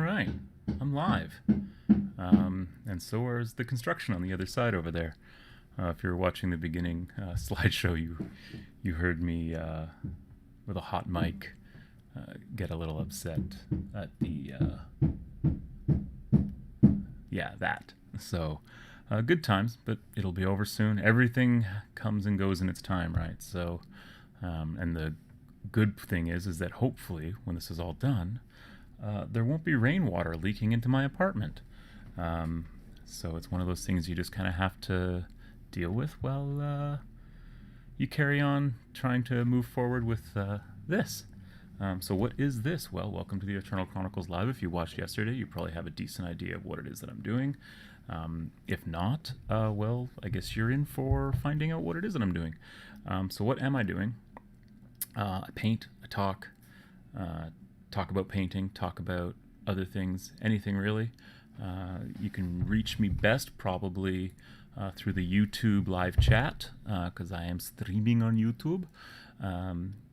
right, I'm live. And so is the construction on the other side over there. If you were watching the beginning slideshow, you heard me with a hot mic get a little upset at the yeah, that. So good times, but it'll be over soon. Everything comes and goes in its time, right? So and the good thing is that hopefully when this is all done, there won't be rainwater leaking into my apartment. So it's one of those things you just kind of have to deal with while you carry on trying to move forward with this. So what is this? Well, welcome to the Eternal Chronicles Live. If you watched yesterday, you probably have a decent idea of what it is that I'm doing. If not, well, I guess you're in for finding out what it is that I'm doing. So what am I doing? I paint, I talk about painting, talk about other things, anything really. You can reach me best probably through the YouTube live chat because I am streaming on YouTube.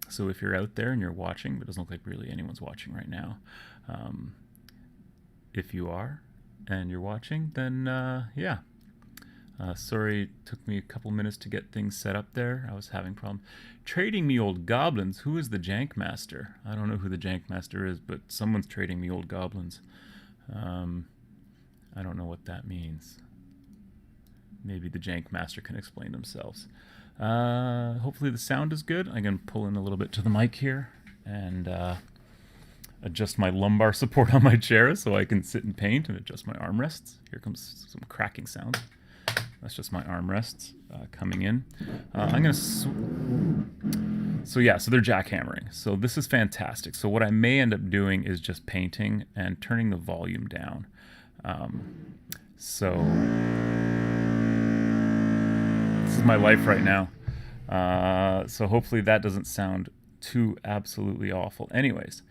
So if you're out there and you're watching, but it doesn't look like really anyone's watching right now. If you are and you're watching, then yeah. Sorry, it took me a couple minutes to get things set up there. I was having problems. Trading me old goblins. Who is the Jank Master? I don't know who the Jank Master is, but someone's trading me old goblins. I don't know what that means. Maybe the Jank Master can explain themselves. Hopefully the sound is good. I'm going to pull in a little bit to the mic here and adjust my lumbar support on my chair so I can sit and paint and adjust my armrests. Here comes some cracking sounds. That's just my armrests coming in. I'm going to... So yeah, so they're jackhammering. So this is fantastic. So what I may end up doing is just painting and turning the volume down. So this is my life right now. So hopefully that doesn't sound too absolutely awful. Anyways,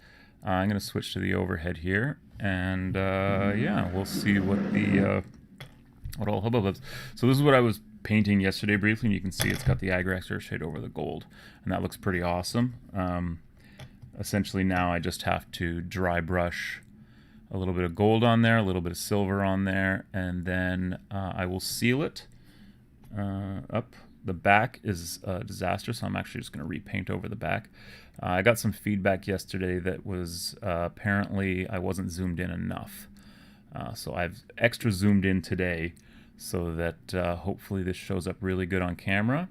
I'm going to switch to the overhead here. And yeah, we'll see what the... what all hubbub is. So this is what I was painting yesterday briefly, and you can see it's got the Agraxer shade over the gold, and that looks pretty awesome. Essentially now I just have to dry brush a little bit of gold on there, a little bit of silver on there, and then I will seal it up. The back is a disaster, so I'm actually just going to repaint over the back. I got some feedback yesterday that was apparently I wasn't zoomed in enough. So I've extra zoomed in today so that hopefully this shows up really good on camera.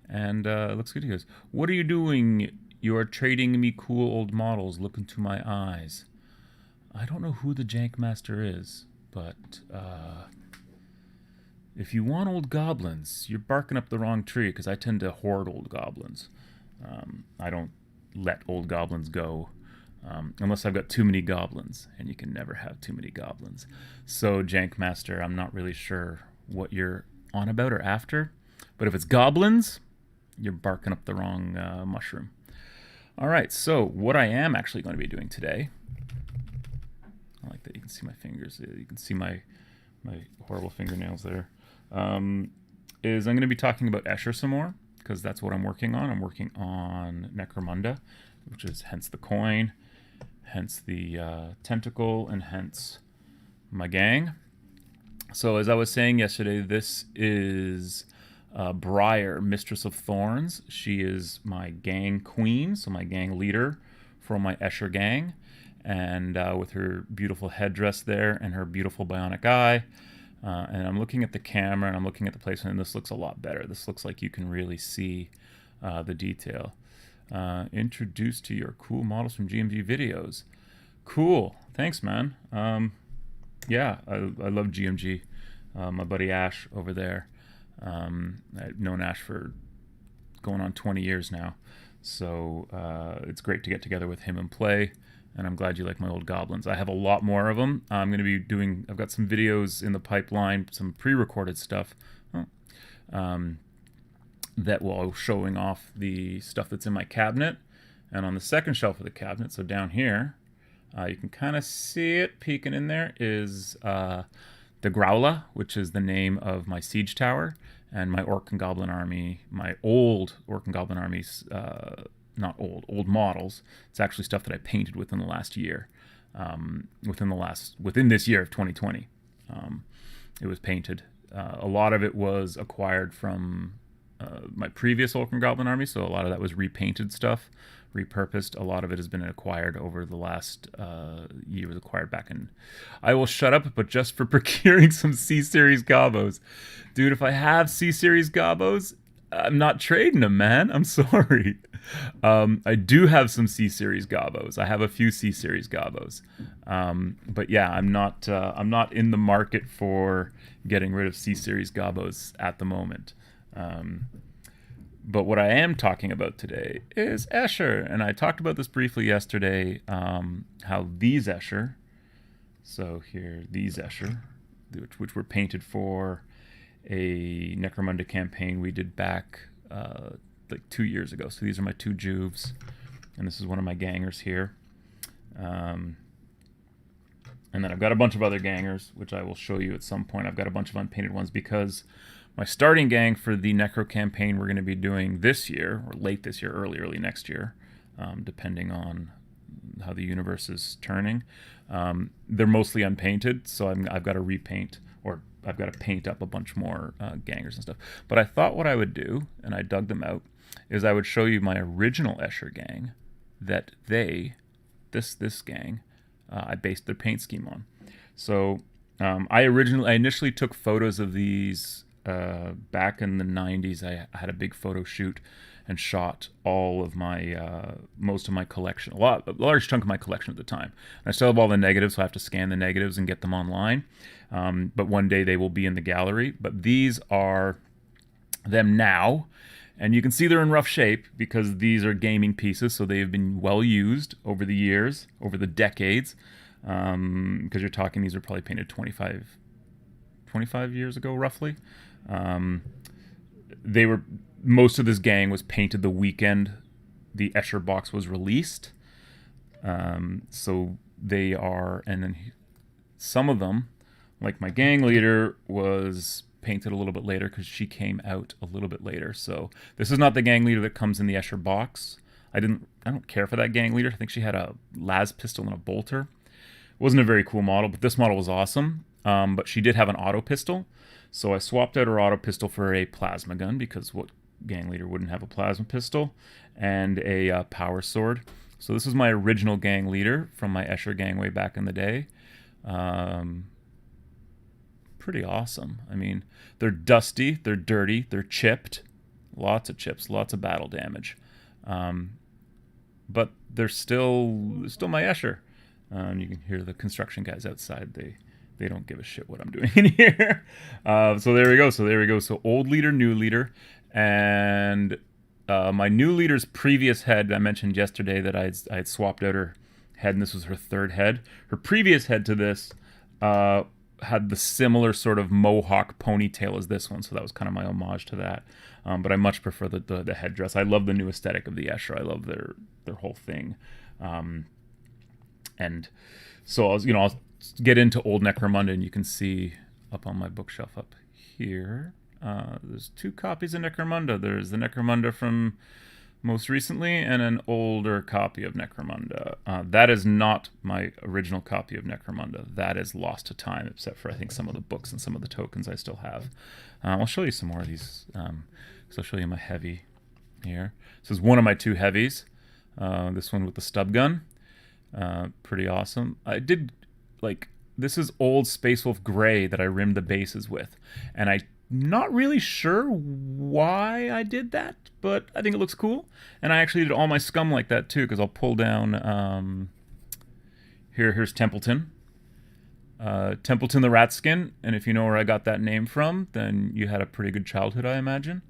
And it looks good. He goes, "What are you doing? You are trading me cool old models. Look into my eyes." I don't know who the Jank Master is, but if you want old goblins, you're barking up the wrong tree because I tend to hoard old goblins. I don't let old goblins go. Unless I've got too many goblins, and you can never have too many goblins. So, Jank Master, I'm not really sure what you're on about or after, but if it's goblins, you're barking up the wrong mushroom. All right, so what I am actually going to be doing today, I like that you can see my fingers, you can see my horrible fingernails there, is I'm going to be talking about Escher some more, because that's what I'm working on. I'm working on Necromunda, which is hence the coin, hence the tentacle, and hence my gang. So as I was saying yesterday, this is Briar, Mistress of Thorns. She is my gang queen, so my gang leader for my Escher gang. And with her beautiful headdress there and her beautiful bionic eye. And I'm looking at the camera and I'm looking at the placement, and this looks a lot better. This looks like you can really see the detail. Introduced to your cool models from GMG videos. Cool. Thanks, man. Yeah, I love GMG. My buddy Ash over there. I've known Ash for going on 20 years now. So it's great to get together with him and play. And I'm glad you like my old goblins. I have a lot more of them. I'm going to be doing... I've got some videos in the pipeline, some pre-recorded stuff. That will showing off the stuff that's in my cabinet. And on the second shelf of the cabinet, so down here, you can kind of see it peeking in there, is the Growla, which is the name of my siege tower, and my Orc and Goblin army, my old Orc and Goblin armies, not old models. It's actually stuff that I painted within the last year. within this year of 2020. It was painted. A lot of it was acquired from my previous Ulkran Goblin army, so a lot of that was repainted stuff, repurposed. A lot of it has been acquired over the last year. Was acquired back in. I will shut up, but just for procuring some C Series Gobos, dude. If I have C Series Gobos, I'm not trading them, man. I'm sorry. I do have some C Series Gobos. I have a few C Series Gobos, but yeah, I'm not. I'm not in the market for getting rid of C Series Gobos at the moment. But what I am talking about today is Escher, and I talked about this briefly yesterday. How these Escher, so here these Escher, which were painted for a Necromunda campaign we did back like 2 years ago. So these are my two Juves, and this is one of my gangers here. And then I've got a bunch of other gangers, which I will show you at some point. I've got a bunch of unpainted ones because my starting gang for the Necro campaign we're going to be doing this year, or late this year, early next year, depending on how the universe is turning. They're mostly unpainted, so I've got to repaint, or I've got to paint up a bunch more gangers and stuff. But I thought what I would do, and I dug them out, is I would show you my original Escher gang that this gang, I based their paint scheme on. So I initially took photos of these back in the 90s. I had a big photo shoot and shot all of my most of my collection, a large chunk of my collection at the time. And I still have all the negatives, so I have to scan the negatives and get them online. But one day they will be in the gallery. But these are them now, and you can see they're in rough shape because these are gaming pieces, so they have been well used over the years, over the decades. Because you're talking, these are probably painted 25 years ago, roughly. Most of this gang was painted the weekend the Escher box was released. So they are, and then some of them, like my gang leader, was painted a little bit later because she came out a little bit later. So this is not the gang leader that comes in the Escher box. I don't care for that gang leader. I think she had a las pistol and a bolter. It wasn't a very cool model, but this model was awesome. But she did have an auto pistol. So I swapped out her auto pistol for a plasma gun, because what gang leader wouldn't have a plasma pistol, and a power sword. So this is my original gang leader from my Escher gang way back in the day. Pretty awesome. I mean, they're dusty, they're dirty, they're chipped. Lots of chips, lots of battle damage. But they're still my Escher. You can hear the construction guys outside. They don't give a shit what I'm doing in here. So there we go. So old leader, new leader. And my new leader's previous head, I mentioned yesterday that I had swapped out her head, and this was her third head. Her previous head to this had the similar sort of mohawk ponytail as this one, so that was kind of my homage to that. But I much prefer the headdress. I love the new aesthetic of the Escher. I love their whole thing. And so I'll get into old Necromunda, and you can see up on my bookshelf up here, there's two copies of Necromunda. There's the Necromunda from most recently and an older copy of Necromunda. That is not my original copy of Necromunda. That is lost to time, except for I think some of the books and some of the tokens I still have. I'll show you some more of these. So I'll show you my heavy here. This is one of my two heavies. This one with the stub gun. Pretty awesome. I did, this is old Space Wolf Gray that I rimmed the bases with. And I'm not really sure why I did that, but I think it looks cool. And I actually did all my scum like that too, because I'll pull down, here's Templeton. Templeton the Rat Skin. And if you know where I got that name from, then you had a pretty good childhood, I imagine.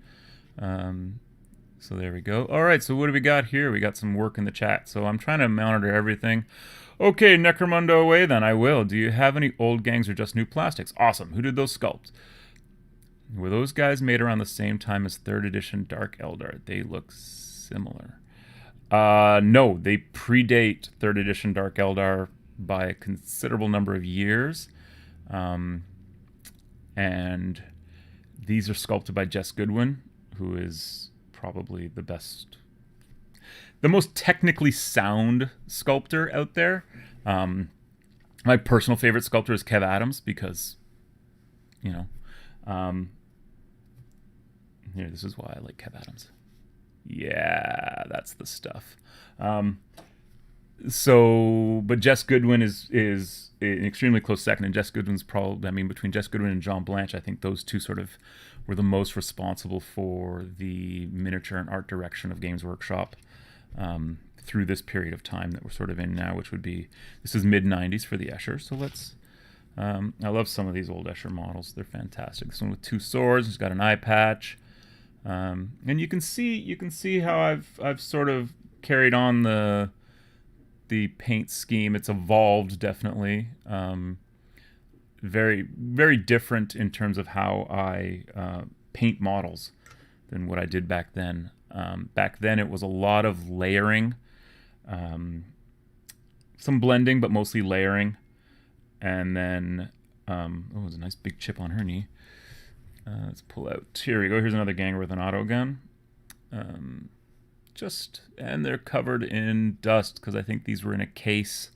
So there we go. All right, so what do we got here? We got some work in the chat. So I'm trying to monitor everything. Okay, Necromunda away then. I will. Do you have any old gangs or just new plastics? Awesome. Who did those sculpts? Were those guys made around the same time as 3rd edition Dark Eldar? They look similar. No, they predate 3rd edition Dark Eldar by a considerable number of years. And these are sculpted by Jess Goodwin, who is probably the most technically sound sculptor out there. My personal favorite sculptor is Kev Adams because, you know, um, here, this is why I like Kev Adams. Yeah, that's the stuff. Um, but Jess Goodwin is an extremely close second, and Jess Goodwin's probably, I mean, between Jess Goodwin and John Blanche, I think those two sort of were the most responsible for the miniature and art direction of Games Workshop through this period of time that we're sort of in now, which would be, this is mid 90s for the Escher. So let's, I love some of these old Escher models. They're fantastic. This one with two swords, he's got an eye patch. And you can see how I've sort of carried on the paint scheme. It's evolved definitely. Very very different in terms of how I paint models than what I did back then. Back then it was a lot of layering, some blending, but mostly layering. And then oh, there's a nice big chip on her knee. Let's pull out. Here we go. Here's another ganger with an auto gun. And they're covered in dust because I think these were in a case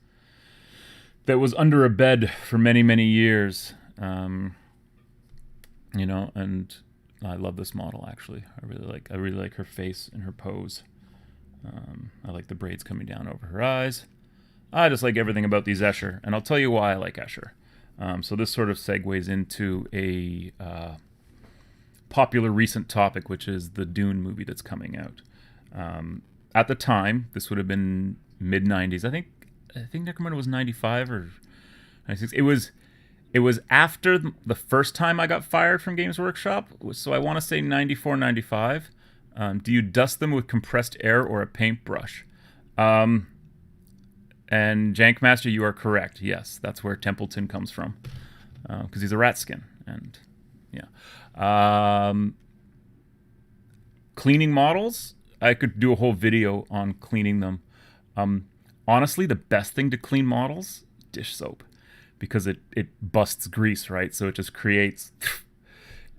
that was under a bed for many, many years. And I love this model actually. I really like her face and her pose. I like the braids coming down over her eyes. I just like everything about these Escher, and I'll tell you why I like Escher. So this sort of segues into a popular recent topic, which is the Dune movie that's coming out. At the time, this would have been mid 90s. I think Necromunda was 95 or 96. It was after the first time I got fired from Games Workshop, so I want to say 94, 95. Do you dust them with compressed air or a paintbrush? And Jankmaster, you are correct. Yes, that's where Templeton comes from, because he's a rat skin. And yeah, cleaning models, I could do a whole video on cleaning them. Honestly, the best thing to clean models, dish soap, because it busts grease, right? So it just creates,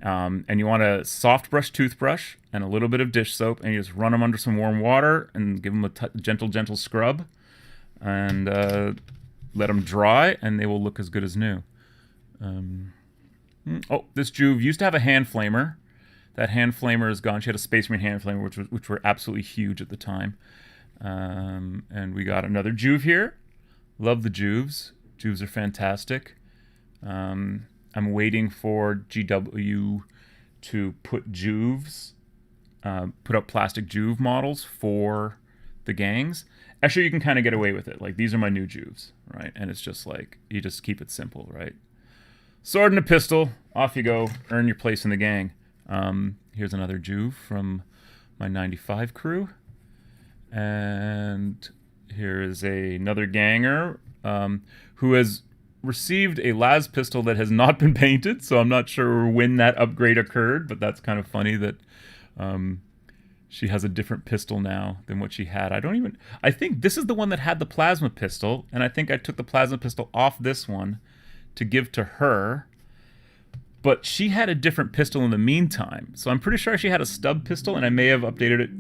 and you want a soft brush toothbrush and a little bit of dish soap, and you just run them under some warm water and give them a gentle scrub, and let them dry, and they will look as good as new. Oh, this Juve used to have a hand flamer. That hand flamer is gone. She had a Space Marine hand flamer, which were absolutely huge at the time. And we got another Juve here. Love the Juves. Juves are fantastic. I'm waiting for GW to put Juves, put up plastic Juve models for the gangs. Actually, you can kind of get away with it. Like, these are my new Juves, right? And it's just like, you just keep it simple, right? Sword and a pistol, off you go, earn your place in the gang. Here's another Juve from my 95 crew. And here is another ganger who has received a las pistol that has not been painted, so I'm not sure when that upgrade occurred, but that's kind of funny that she has a different pistol now than what she had. I think this is the one that had the plasma pistol, and I think I took the plasma pistol off this one to give to her, but she had a different pistol in the meantime, so I'm pretty sure she had a stub pistol, and I may have updated it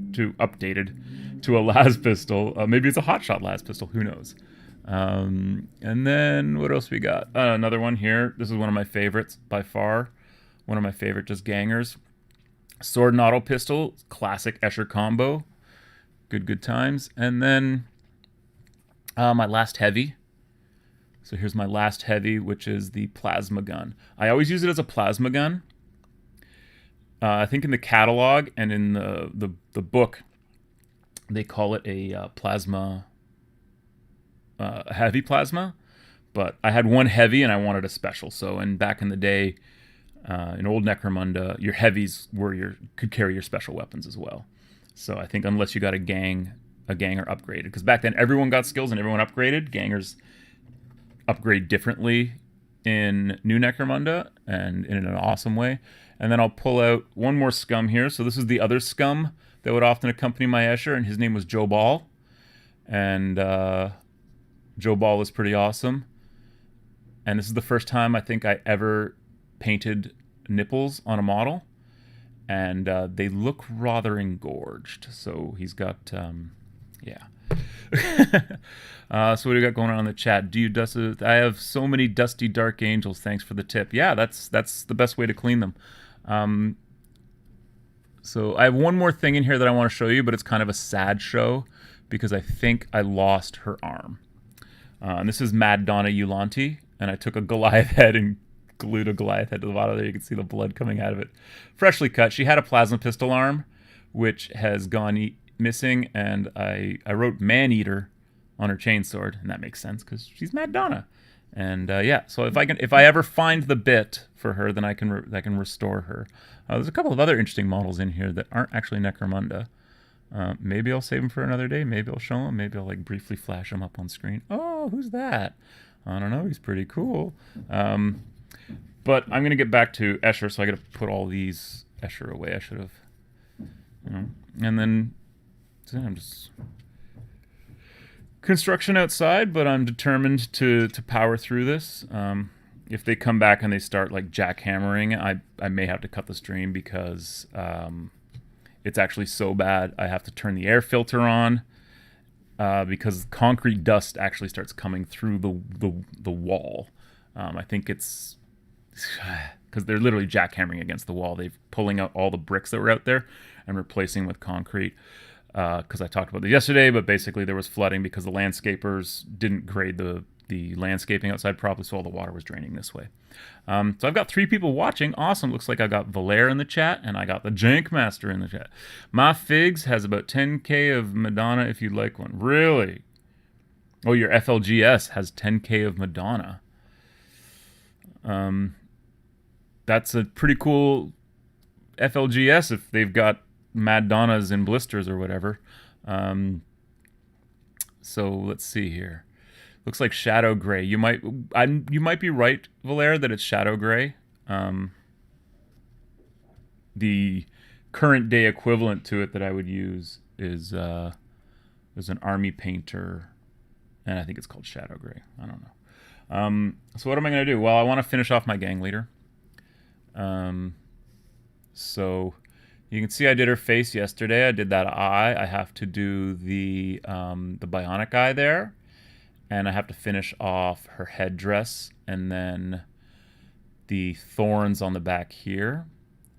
to a las pistol. Maybe it's a hotshot las pistol, who knows. And then what else we got? Another one here. This is one of my favorites by far. One of my favorite just gangers. Sword and auto pistol, classic Escher combo. Good times. And then my last heavy. So here's my last heavy, which is the plasma gun. I always use it as a plasma gun. I think in the catalog and in the book, they call it a plasma, heavy plasma. But I had one heavy and I wanted a special. So, and back in the day, in old Necromunda, your heavies could carry your special weapons as well. So I think unless you got a ganger upgraded, because back then everyone got skills and everyone upgraded. Gangers upgrade differently in New Necromunda and in an awesome way. And then I'll pull out one more scum here. So this is the other scum that would often accompany my Escher, and his name was Joe Ball. And Joe Ball is pretty awesome. And this is the first time I think I ever painted nipples on a model, and they look rather engorged. So he's got, yeah. So what do we got going on in the chat? Do you dust? I have so many dusty dark angels. Thanks for the tip. Yeah, that's the best way to clean them. So I have one more thing in here that I want to show you, but it's kind of a sad show because I think I lost her arm. And this is Mad Donna Eulanti, and I took a Goliath head and glued a Goliath head to the bottom there. You can see the blood coming out of it. Freshly cut. She had a plasma pistol arm, which has gone missing, and I wrote Man-Eater on her chainsword, and that makes sense because she's Mad Donna. And yeah, so if I ever find the bit for her, then I can restore her. There's a couple of other interesting models in here that aren't actually Necromunda. Maybe I'll save them for another day. Maybe I'll show them. Maybe I'll like briefly flash them up on screen. Oh, who's that? I don't know. He's pretty cool. But I'm gonna get back to Escher, so I got to put all these Escher away. I should have, and then I'm just construction outside, but I'm determined to power through this. If they come back and they start like jackhammering, I may have to cut the stream because it's actually so bad. I have to turn the air filter on because concrete dust actually starts coming through the wall. I think it's because they're literally jackhammering against the wall. They're pulling out all the bricks that were out there and replacing with concrete. Because I talked about this yesterday, but basically there was flooding because the landscapers didn't grade the landscaping outside properly, so all the water was draining this way. So I've got 3 people watching. Awesome. Looks like I got Valere in the chat, and I got the Jankmaster in the chat. My Figs has about 10k of Madonna if you'd like one. Really? Oh, your FLGS has 10k of Madonna. That's a pretty cool FLGS if they've got Mad Donnas in blisters or whatever. So let's see here. Looks like Shadow Gray. You might be right, Valere, that it's Shadow Gray. The current day equivalent to it that I would use is there's an army painter, and I think it's called Shadow Gray. I don't know. So what am I going to do? Well, I want to finish off my gang leader. So you can see I did her face yesterday. I did that eye. I have to do the bionic eye there, and I have to finish off her headdress, and then the thorns on the back here,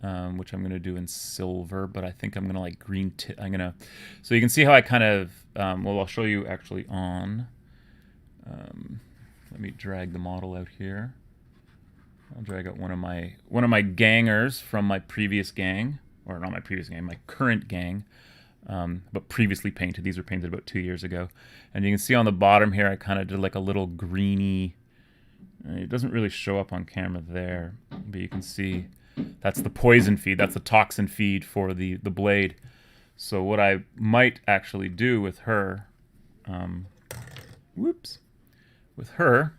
which I'm going to do in silver, but I think I'm going to like green tip. So you can see how I kind of, well, I'll show you actually on, let me drag the model out here. I'll drag out one of my gangers from my previous gang, or not my previous gang, my current gang, but previously painted. These were painted about 2 years ago. And you can see on the bottom here, I kind of did like a little greeny, it doesn't really show up on camera there, but you can see that's the poison feed, that's the toxin feed for the blade. So what I might actually do with her, with her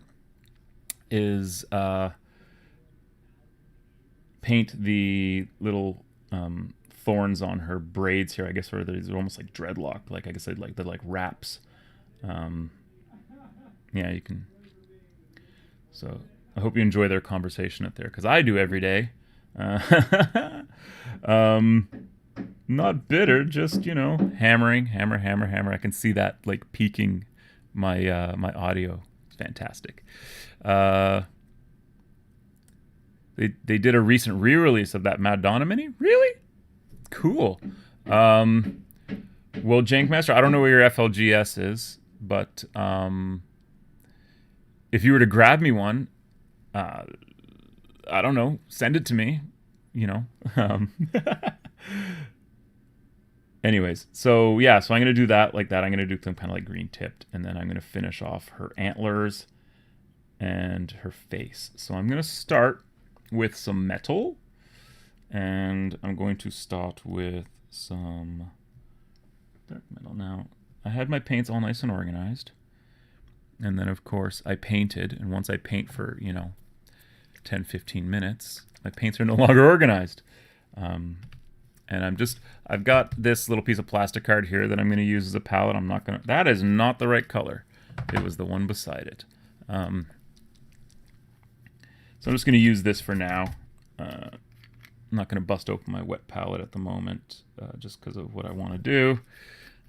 is paint the little thorns on her braids here. I guess they're almost like dreadlocked. Like I guess they're like wraps. Yeah, you can. So I hope you enjoy their conversation up there because I do every day. Not bitter, just hammering, hammer. I can see that like peaking my my audio. It's fantastic. They did a recent re-release of that Mad Donna mini. Really? Cool. Well, Jankmaster, I don't know where your FLGS is, but if you were to grab me one, I don't know, send it to me, Anyways, so yeah, so I'm going to do that like that. I'm going to do some kind of like green tipped, and then I'm going to finish off her antlers and her face. So I'm going to start with some metal, and I'm going to start with some dark metal. Now, I had my paints all nice and organized, and then of course I painted, and once I paint for 10-15 minutes, my paints are no longer organized. And I've got this little piece of plastic card here that I'm going to use as a palette. That is not the right color. It was the one beside it. So I'm just going to use this for now. I'm not going to bust open my wet palette at the moment, just because of what I want to do.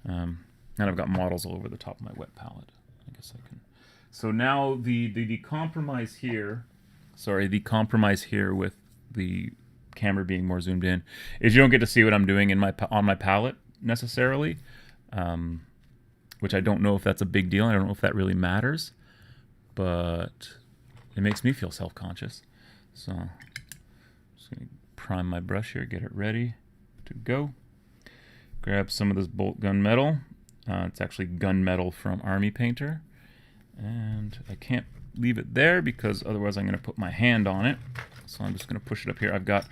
And And I've got models all over the top of my wet palette. I guess I can. So now the compromise here, sorry, the compromise here with the camera being more zoomed in is you don't get to see what I'm doing in my on my palette necessarily, which I don't know if that's a big deal. I don't know if that really matters, but it makes me feel self-conscious. So I'm just going to prime my brush here, get it ready to go. Grab some of this bolt gunmetal. It's actually gunmetal from Army Painter. And I can't leave it there because otherwise I'm going to put my hand on it. So I'm just going to push it up here. I've got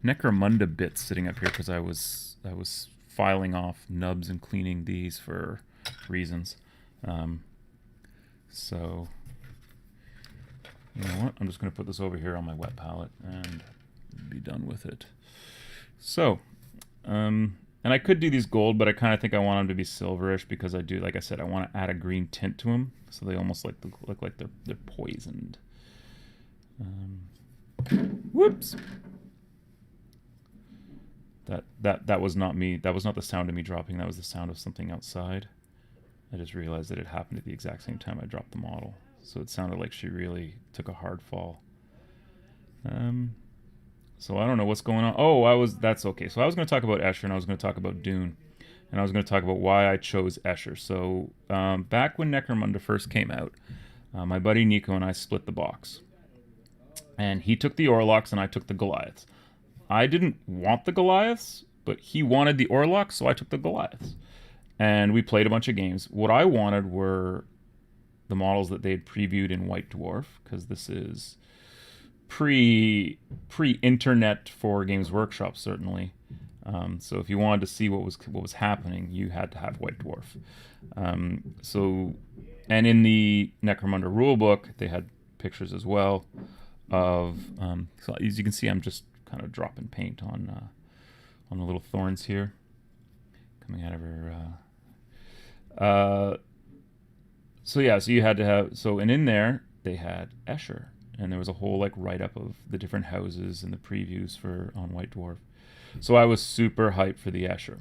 Necromunda bits sitting up here because I was filing off nubs and cleaning these for reasons. So you know what? I'm just going to put this over here on my wet palette and be done with it. So, and I could do these gold, but I kind of think I want them to be silverish because I do, like I said, I want to add a green tint to them, so they almost look like they're poisoned. Whoops. That was not me. That was not the sound of me dropping. That was the sound of something outside. I just realized that it happened at the exact same time I dropped the model, so it sounded like she really took a hard fall. So I don't know what's going on. Oh, that's okay. So I was going to talk about Escher, and I was going to talk about Dune, and I was going to talk about why I chose Escher. So back when Necromunda first came out, my buddy Nico and I split the box. And he took the Orlocks, and I took the Goliaths. I didn't want the Goliaths, but he wanted the Orlocks, so I took the Goliaths. And we played a bunch of games. What I wanted were the models that they had previewed in White Dwarf, because this is pre-internet for Games Workshop, certainly. So if you wanted to see what was happening, you had to have White Dwarf. And in the Necromunda rulebook, they had pictures as well of. So as you can see, I'm just kind of dropping paint on the little thorns here, coming out of her. So yeah, so you had to have and in there they had Escher. And there was a whole like write-up of the different houses and the previews on White Dwarf. So I was super hyped for the Escher.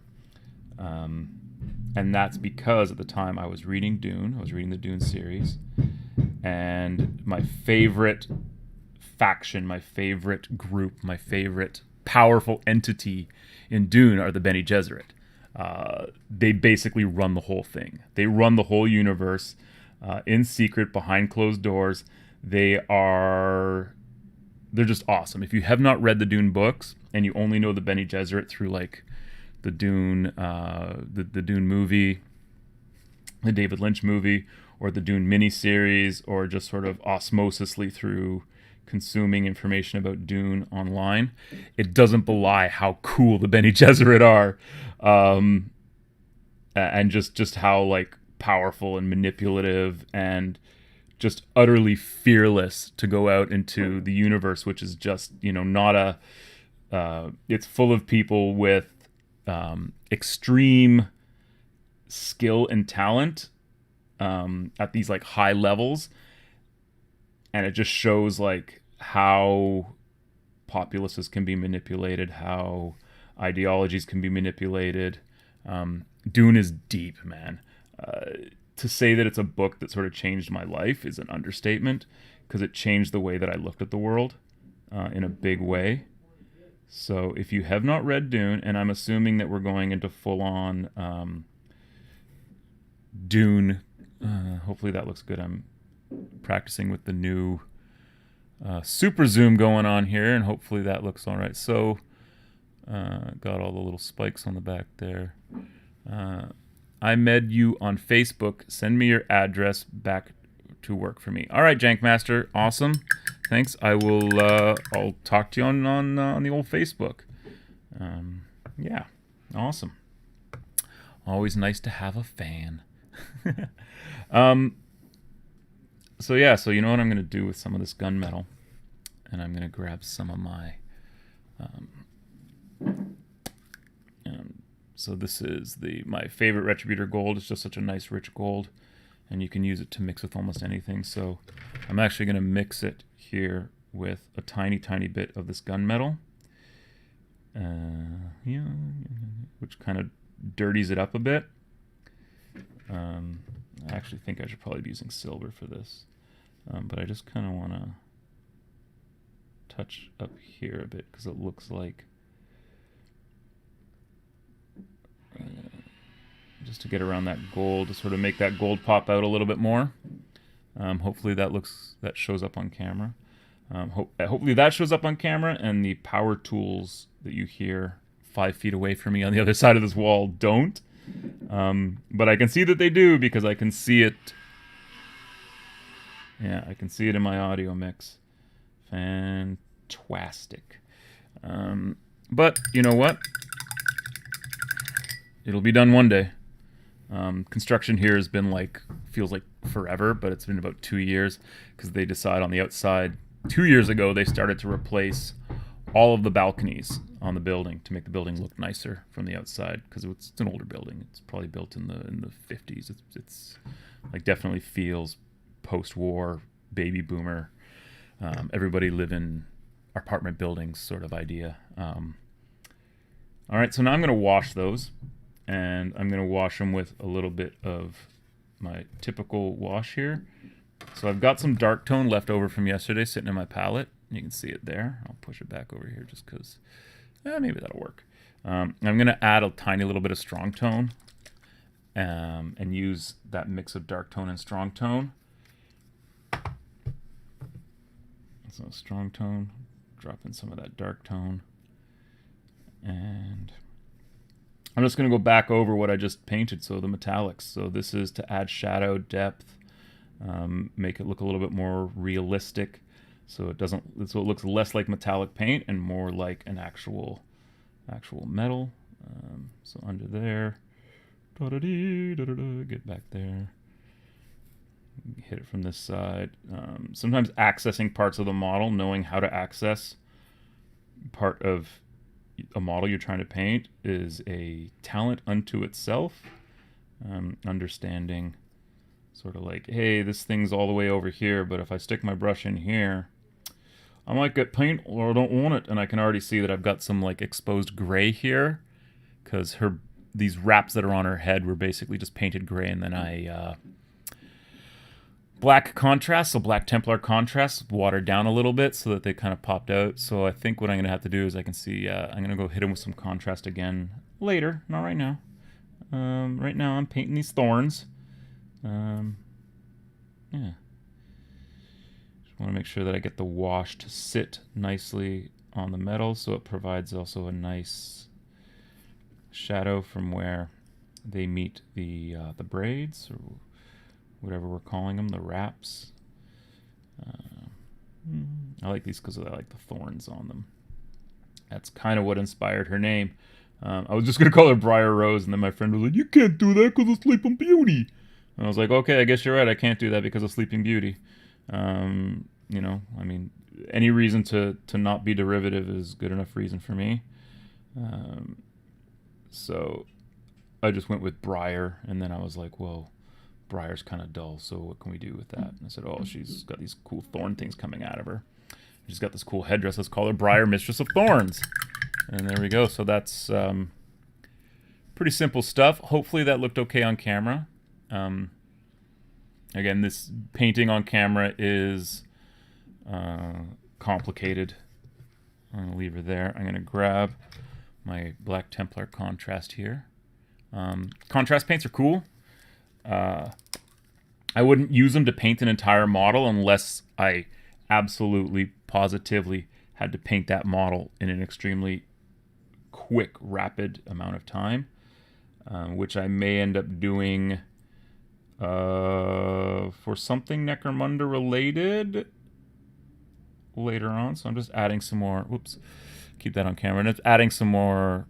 And that's because at the time I was reading Dune. I was reading the Dune series. And my favorite faction, my favorite group, my favorite powerful entity in Dune are the Bene Gesserit. They basically run the whole thing. They run the whole universe in secret, behind closed doors. They're just awesome. If you have not read the Dune books and you only know the Bene Gesserit through like the Dune the Dune movie, the David Lynch movie, or the Dune miniseries, or just sort of osmosisly through consuming information about Dune online, it doesn't belie how cool the Bene Gesserit are, and just how like powerful and manipulative and just utterly fearless to go out into the universe, which is just, not it's full of people with extreme skill and talent at these like high levels. And it just shows like how populaces can be manipulated, how ideologies can be manipulated. Dune is deep, man. To say that it's a book that sort of changed my life is an understatement, because it changed the way that I looked at the world in a big way. So if you have not read Dune, and I'm assuming that we're going into full-on Dune, hopefully that looks good. I'm practicing with the new super zoom going on here, and hopefully that looks all right. So got all the little spikes on the back there. I med you on Facebook. Send me your address back to work for me. All right, Jankmaster. Awesome. Thanks. I will. I'll talk to you on the old Facebook. Yeah. Awesome. Always nice to have a fan. So yeah. So you know what I'm gonna do with some of this gunmetal, and I'm gonna grab some of my. So this is my favorite Retributor gold. It's just such a nice rich gold, and you can use it to mix with almost anything. So I'm actually going to mix it here with a tiny, tiny bit of this gunmetal, which kind of dirties it up a bit. actually think I should probably be using silver for this. But I just kind of want to touch up here a bit because it looks like just to get around that gold, to sort of make that gold pop out a little bit more. Hopefully that shows up on camera. Hopefully that shows up on camera, and the power tools that you hear 5 feet away from me on the other side of this wall don't. But I can see that they do because I can see it. Yeah, I can see it in my audio mix. Fantastic. But you know what? It'll be done one day. Construction here has been feels like forever, but it's been about 2 years because they decide on the outside. 2 years ago, they started to replace all of the balconies on the building to make the building look nicer from the outside because it's an older building. It's probably built in the 50s. It's like definitely feels post-war baby boomer. Everybody live in apartment buildings sort of idea. All right, so now I'm going to wash those. And I'm going to wash them with a little bit of my typical wash here. So I've got some dark tone left over from yesterday sitting in my palette. You can see it there. I'll push it back over here just because maybe that'll work. I'm going to add a tiny little bit of strong tone and use that mix of dark tone and strong tone. So strong tone, drop in some of that dark tone. And I'm just going to go back over what I just painted, so the metallics. So this is to add shadow, depth, make it look a little bit more realistic, so it looks less like metallic paint and more like an actual metal. So under there, get back there, hit it from this side. Sometimes accessing parts of the model, knowing how to access part of a model you're trying to paint is a talent unto itself. Understanding sort of like, hey, this thing's all the way over here, but if I stick my brush in here, I might get paint or I don't want it. And I can already see that I've got some exposed gray here because these wraps that are on her head were basically just painted gray, and then I black contrast, so black Templar contrast, watered down a little bit so that they kind of popped out. So I think what I'm going to have to do is I can see, I'm going to go hit them with some contrast again later, not right now. Right now I'm painting these thorns. Yeah. Just want to make sure that I get the wash to sit nicely on the metal so it provides also a nice shadow from where they meet the braids, or whatever we're calling them, the wraps. I like these because I like the thorns on them. That's kind of what inspired her name. I was just going to call her Briar Rose, and then my friend was like, you can't do that because of Sleeping Beauty. And I was like, okay, I guess you're right. I can't do that because of Sleeping Beauty. You know, I mean, any reason to not be derivative is good enough reason for me. So I just went with Briar, and then I was like, well, Briar's kind of dull, so what can we do with that? And I said, oh, she's got these cool thorn things coming out of her. She's got this cool headdress. Let's call her Briar, Mistress of Thorns. And there we go. So that's pretty simple stuff. Hopefully that looked okay on camera. Again, this painting on camera is complicated. I'm going to leave her there. I'm going to grab my Black Templar contrast here. Contrast paints are cool. I wouldn't use them to paint an entire model unless I absolutely, positively had to paint that model in an extremely quick, rapid amount of time, which I may end up doing for something Necromunda related later on. So I'm just adding some more, whoops, keep that on camera, and it's adding some more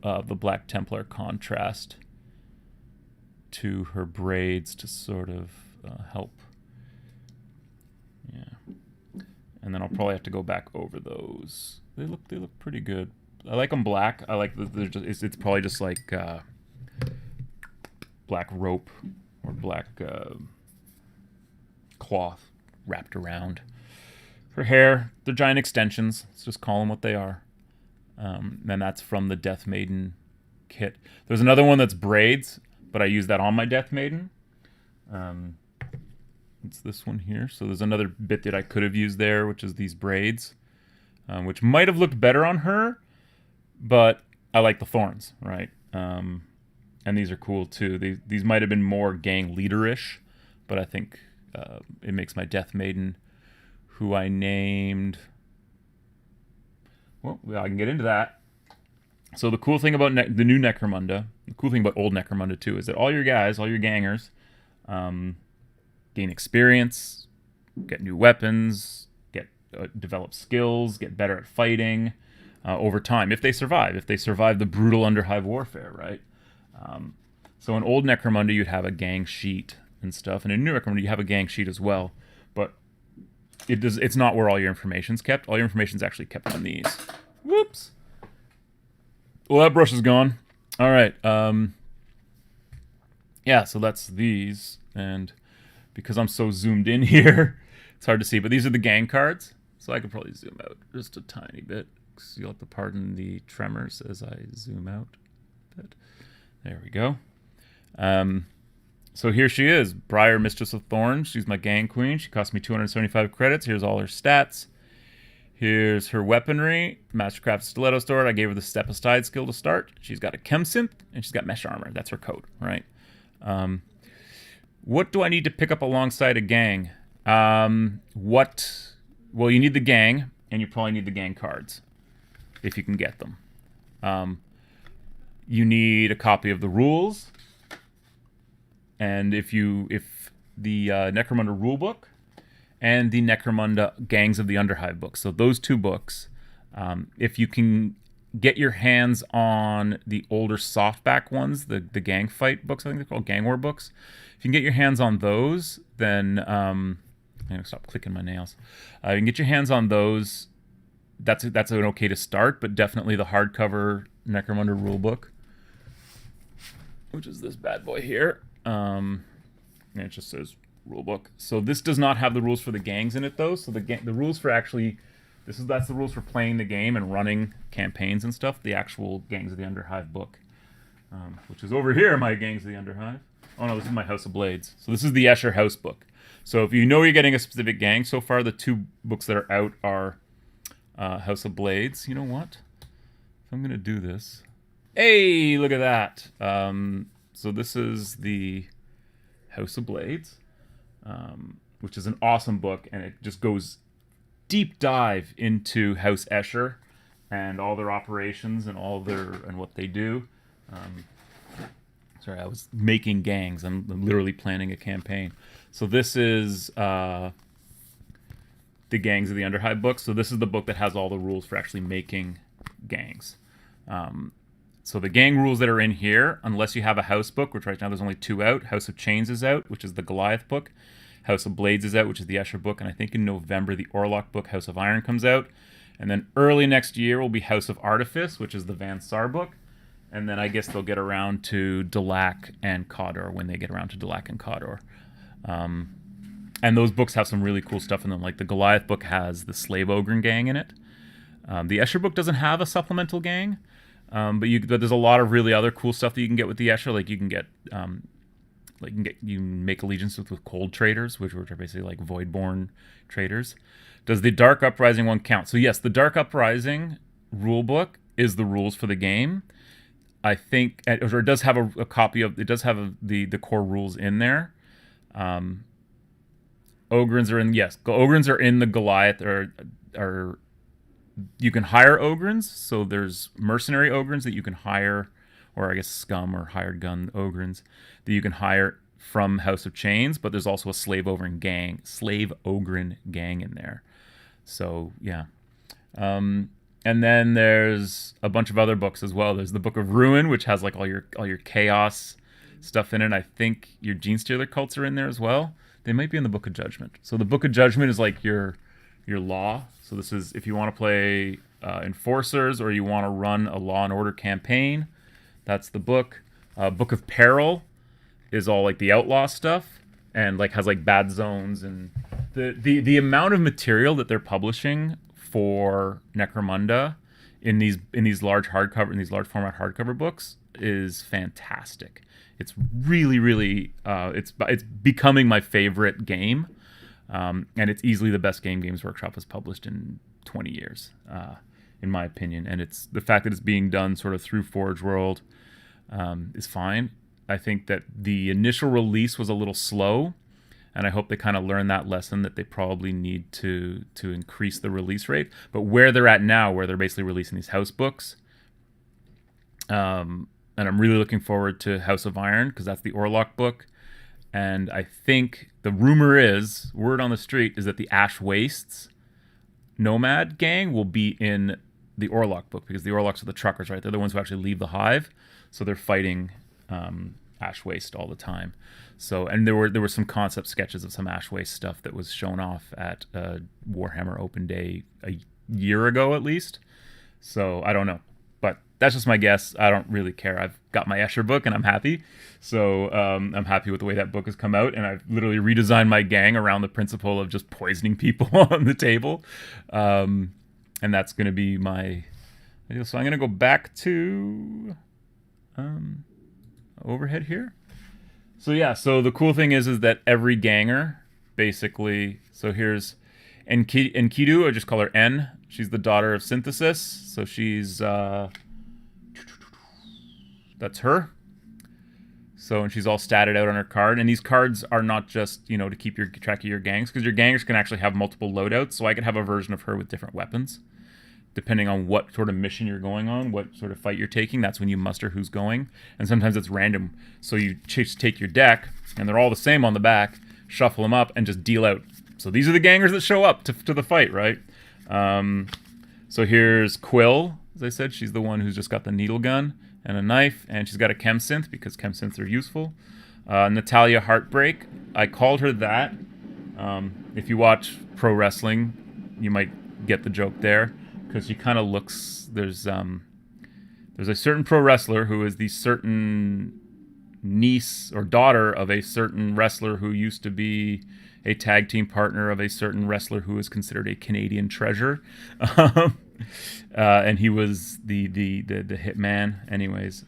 of the Black Templar contrast to her braids to sort of help. Yeah. And then I'll probably have to go back over those. They look pretty good. I like them black. I like it's probably just like black rope or black cloth wrapped around. Her hair, they're giant extensions. Let's just call them what they are. And that's from the Death Maiden kit. There's another one that's braids, but I use that on my Death Maiden. It's this one here. So there's another bit that I could have used there, which is these braids, which might have looked better on her, but I like the thorns, right? And these are cool too. These might have been more gang leader-ish, but I think it makes my Death Maiden, who I named... Well, I can get into that. So the cool thing about the new Necromunda, the cool thing about old Necromunda too, is that all your guys, all your gangers, gain experience, get new weapons, get develop skills, get better at fighting over time if they survive. If they survive the brutal Underhive warfare, right? So in old Necromunda, you'd have a gang sheet and stuff, and in new Necromunda, you have a gang sheet as well. But it's not where all your information's kept. All your information's actually kept on these. Whoops. Well, that brush is gone. All right. Yeah, so that's these, and because I'm so zoomed in here, it's hard to see. But these are the gang cards, so I could probably zoom out just a tiny bit. So you'll have to pardon the tremors as I zoom out a bit. There we go. So here she is, Briar, Mistress of Thorns. She's my gang queen. She cost me 275 credits. Here's all her stats. Here's her weaponry. Mastercraft Stiletto Sword. I gave her the Step Aside skill to start. She's got a Chem Synth, and she's got Mesh Armor. That's her code, right? What do I need to pick up alongside a gang? Well, you need the gang, and you probably need the gang cards, if you can get them. You need a copy of the rules, and if the Necromunda rulebook and the Necromunda Gangs of the Underhive book. So those two books, if you can get your hands on the older softback ones, the gang fight books, I think they're called gang war books. If you can get your hands on those, then I'm gonna stop clicking my nails. You can get your hands on those. That's an okay to start, but definitely the hardcover Necromunda rulebook, which is this bad boy here. And it just says rulebook. So this does not have the rules for the gangs in it though. So the rules for actually that's the rules for playing the game and running campaigns and stuff. The actual Gangs of the Underhive book, which is over here. My Gangs of the Underhive. Oh no, this is my House of Blades. So this is the Escher House book. So if you know you're getting a specific gang, so far the two books that are out are House of Blades. You know what? If I'm gonna do this, hey, look at that. So this is the House of Blades, which is an awesome book, and it just goes deep dive into House Escher and all their operations and and what they do. Sorry, I was making gangs. I'm literally planning a campaign. So this is the Gangs of the Underhive book. So this is the book that has all the rules for actually making gangs. So the gang rules that are in here, unless you have a house book, which right now there's only 2 out. House of Chains is out, which is the Goliath book. House of Blades is out, which is the Escher book. And I think in November, the Orlok book, House of Iron, comes out. And then early next year will be House of Artifice, which is the Van Saar book. And then I guess they'll get around to Delac and Cawdor when they get around to Delac and Cawdor. And those books have some really cool stuff in them. Like the Goliath book has the Slave Ogre gang in it. The Escher book doesn't have a supplemental gang. But there's a lot of really other cool stuff that you can get with the Escher. Like you can get, you make allegiances with cold traders, which are basically like Voidborn traders. Does the Dark Uprising one count? So yes, the Dark Uprising rulebook is the rules for the game. I think, or it does have a copy of. It does have the core rules in there. Ogrins are in. Yes, Ogrins are in the Goliath. Or you can hire Ogrins. So there's mercenary Ogrins that you can hire, or I guess scum or hired gun Ogrins that you can hire from House of Chains. But there's also a slave Ogrin gang in there. So yeah. And then there's a bunch of other books as well. There's the Book of Ruin, which has like all your chaos stuff in it. I think your Gene Stealer cults are in there as well. They might be in the Book of Judgment. So the Book of Judgment is like your law. So this is if you want to play enforcers or you want to run a Law and Order campaign. That's the book. Book of Peril is all like the outlaw stuff and like has like bad zones, and the amount of material that they're publishing for Necromunda in these large format hardcover books is fantastic. It's really, really, it's becoming my favorite game, and it's easily the best game Games Workshop has published in 20 years, in my opinion. And it's the fact that it's being done sort of through Forge World is fine. I think that the initial release was a little slow, and I hope they kind of learn that lesson, that they probably need to increase the release rate. But where they're at now, where they're basically releasing these house books, and I'm really looking forward to House of Iron, because that's the Orlok book. And I think the rumor is, word on the street, is that the Ash Wastes Nomad gang will be in the Orlok book, because the Orloks are the truckers, right? They're the ones who actually leave the hive, so they're fighting Ash Waste all the time. So, and there were some concept sketches of some Ash Waste stuff that was shown off at Warhammer Open Day a year ago at least. So I don't know, but that's just my guess. I don't really care. I've got my Escher book and I'm happy. So I'm happy with the way that book has come out, and I've literally redesigned my gang around the principle of just poisoning people on the table, and that's going to be my ideal. So I'm going to go back to overhead here. So yeah, so the cool thing is that every ganger, basically, so here's Enkidu, I just call her N. She's the daughter of Synthesis, so she's, that's her. So, and she's all statted out on her card, and these cards are not just, you know, to keep your track of your gangs, because your gangers can actually have multiple loadouts, so I could have a version of her with different weapons. Depending on what sort of mission you're going on, what sort of fight you're taking, that's when you muster who's going. And sometimes it's random. So you just take your deck, and they're all the same on the back, shuffle them up, and just deal out. So these are the gangers that show up to the fight, right? So here's Quill. As I said, she's the one who's just got the needle gun and a knife, and she's got a chem synth, because chem synths are useful. Natalia Heartbreak. I called her that. If you watch pro wrestling, you might get the joke there, because she kind of looks, there's a certain pro wrestler who is the certain niece or daughter of a certain wrestler who used to be a tag team partner of a certain wrestler who is considered a Canadian treasure, and he was the hitman. Anyways,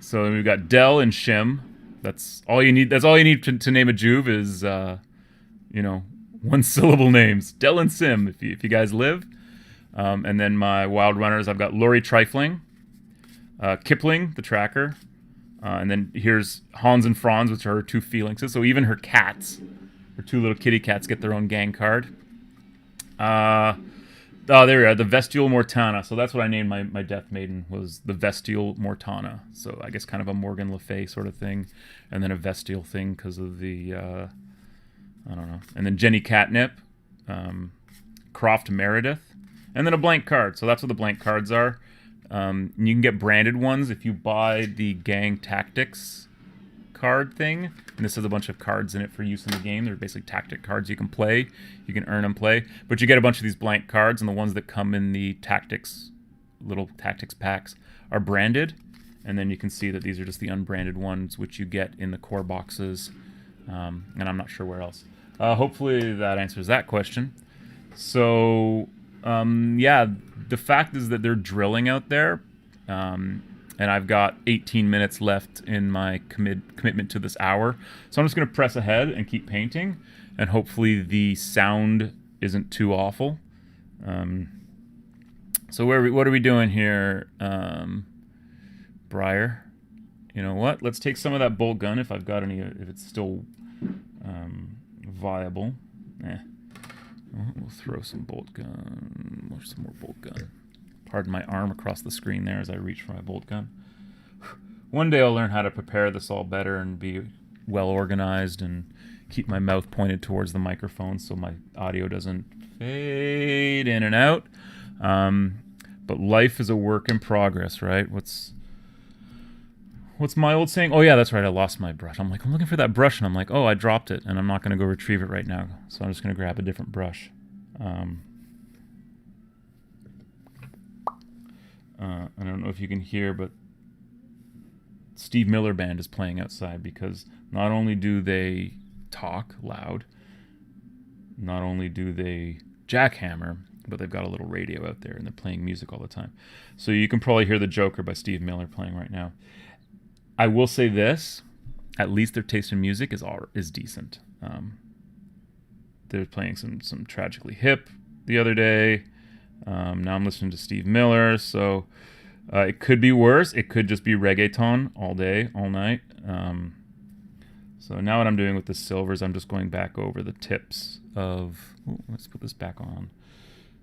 so we've got Del and Shim. That's all you need. That's all you need to name a Juve is, you know, one-syllable names. Del and Sim, if you guys live. And then my Wild Runners, I've got Lori Trifling, Kipling, the tracker, and then here's Hans and Franz, which are her two Felixes. So even her cats, her two little kitty cats, get their own gang card. Oh, there we are, the Vestial Mortana. So that's what I named my Death Maiden, was the Vestial Mortana. So I guess kind of a Morgan Le Fay sort of thing, and then a Vestial thing because of the... I don't know. And then Jenny Catnip, Croft Meredith, and then a blank card. So that's what the blank cards are. You can get branded ones if you buy the Gang Tactics card thing. And this has a bunch of cards in it for use in the game. They're basically tactic cards you can play. You can earn and play. But you get a bunch of these blank cards, and the ones that come in the tactics, little tactics packs, are branded. And then you can see that these are just the unbranded ones, which you get in the core boxes. And I'm not sure where else. Hopefully that answers that question. So, yeah, the fact is that they're drilling out there, and I've got 18 minutes left in my commitment to this hour. So I'm just going to press ahead and keep painting, and hopefully the sound isn't too awful. So what are we doing here, Briar? You know what? Let's take some of that bolt gun if I've got any, if it's still viable. We'll throw some bolt gun, or some more bolt gun. Pardon my arm across the screen there as I reach for my bolt gun. One day I'll learn how to prepare this all better and be well organized and keep my mouth pointed towards the microphone so my audio doesn't fade in and out. But life is a work in progress, right? What's my old saying? Oh, yeah, that's right. I lost my brush. I'm like, I'm looking for that brush, and I'm like, oh, I dropped it, and I'm not going to go retrieve it right now. So I'm just going to grab a different brush. I don't know if you can hear, but Steve Miller Band is playing outside, because not only do they talk loud, not only do they jackhammer, but they've got a little radio out there and they're playing music all the time. So you can probably hear The Joker by Steve Miller playing right now. I will say this, at least their taste in music is decent. They're playing some Tragically Hip the other day. Now I'm listening to Steve Miller, so it could be worse. It could just be reggaeton all day, all night. So now what I'm doing with the silvers, I'm just going back over the tips of... let's put this back on.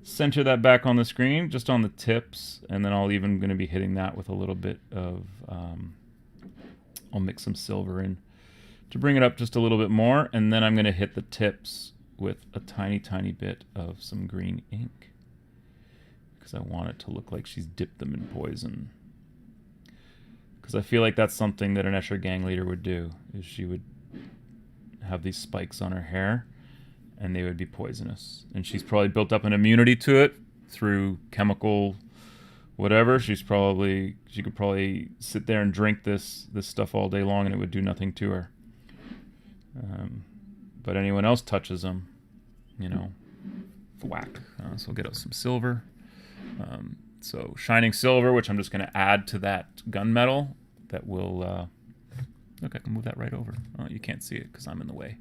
Center that back on the screen, just on the tips, and then I'll even going to be hitting that with a little bit of... I'll mix some silver in to bring it up just a little bit more, and then I'm going to hit the tips with a tiny, tiny bit of some green ink because I want it to look like she's dipped them in poison. Because I feel like that's something that an Escher gang leader would do, is she would have these spikes on her hair and they would be poisonous. And she's probably built up an immunity to it through chemical whatever. She could probably sit there and drink this stuff all day long and it would do nothing to her. But anyone else touches them, whack. So we'll get out some silver. So shining silver, which I'm just going to add to that gunmetal that will... look, I can move that right over. Oh, you can't see it because I'm in the way.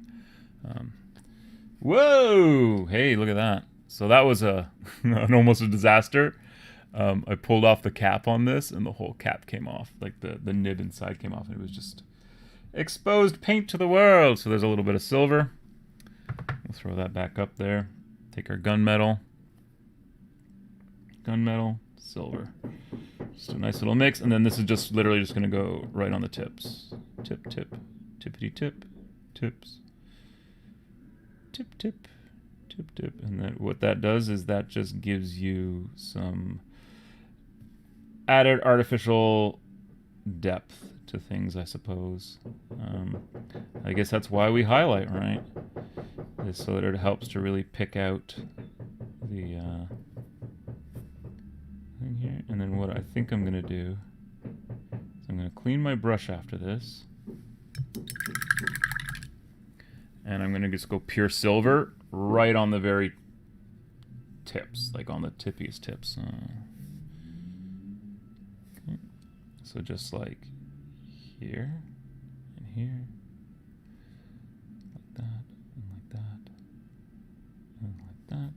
Whoa! Hey, look at that. So that was an almost a disaster. I pulled off the cap on this and the whole cap came off. Like the nib inside came off and it was just exposed paint to the world. So there's a little bit of silver. We'll throw that back up there. Take our gunmetal. Gunmetal, silver. Just a nice little mix. And then this is just literally just going to go right on the tips. Tip, tip, tippity tip, tips. Tip, tip, tip, tip. And then what that does is that just gives you some added artificial depth to things, I suppose. I guess that's why we highlight, right? Is so that it helps to really pick out the thing here. And then what I think I'm going to do is I'm going to clean my brush after this. And I'm going to just go pure silver right on the very tips, like on the tippiest tips. Okay. So just like here and here, like that, and like that, and like that.